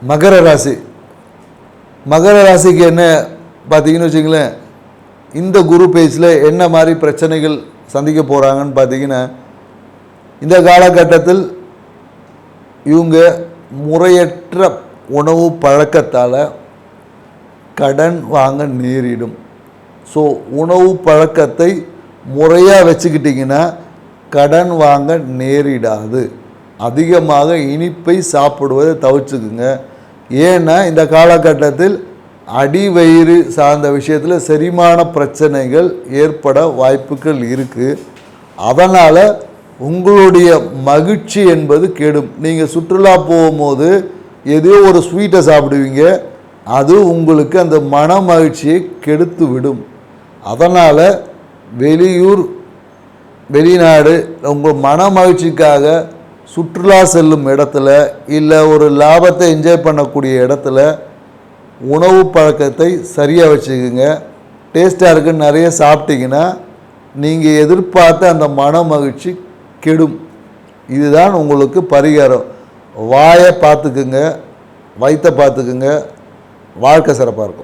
மகர ராசி. மகர ராசிக்கு என்ன பார்த்தீங்கன்னு வச்சுங்களேன், இந்த குரு பேஜில் என்ன மாதிரி பிரச்சனைகள் சந்திக்க போகிறாங்கன்னு பார்த்தீங்கன்னா, இந்த காலகட்டத்தில் இவங்க முறையற்ற உணவு பழக்கத்தால் கடன் வாங்க நேரிடும். ஸோ உணவு பழக்கத்தை முறையாக வச்சுக்கிட்டிங்கன்னா கடன் வாங்க நேரிடாது. அதிகமாக இனிப்பை சாப்பிடுவதை தவிர்த்துக்குங்க. ஏன்னா இந்த காலகட்டத்தில் அடிவயிறு சார்ந்த விஷயத்தில் செரிமான பிரச்சனைகள் ஏற்பட வாய்ப்புகள் இருக்குது. அதனால் உங்களுடைய மகிழ்ச்சி என்பது கெடும். நீங்கள் சுற்றுலா போகும்போது ஏதோ ஒரு ஸ்வீட்டை சாப்பிடுவீங்க, அது உங்களுக்கு அந்த மன மகிழ்ச்சியை கெடுத்து விடும். அதனால் வெளியூர் வெளிநாடு உங்கள் மன மகிழ்ச்சிக்காக சுற்றுலா செல்லும் இடத்துல இல்லை ஒரு லாபத்தை என்ஜாய் பண்ணக்கூடிய இடத்துல உணவு பழக்கத்தை சரியாக வச்சுக்கோங்க. டேஸ்ட்டாக இருக்குன்னு நிறைய சாப்பிட்டீங்கன்னா நீங்கள் எதிர்பார்த்த அந்த மன மகிழ்ச்சி கெடும். இதுதான் உங்களுக்கு பரிகாரம். வாயை பார்த்துக்குங்க, வயிற்றை பார்த்துக்குங்க, வாழ்க்கை சிறப்பாக இருக்கும்.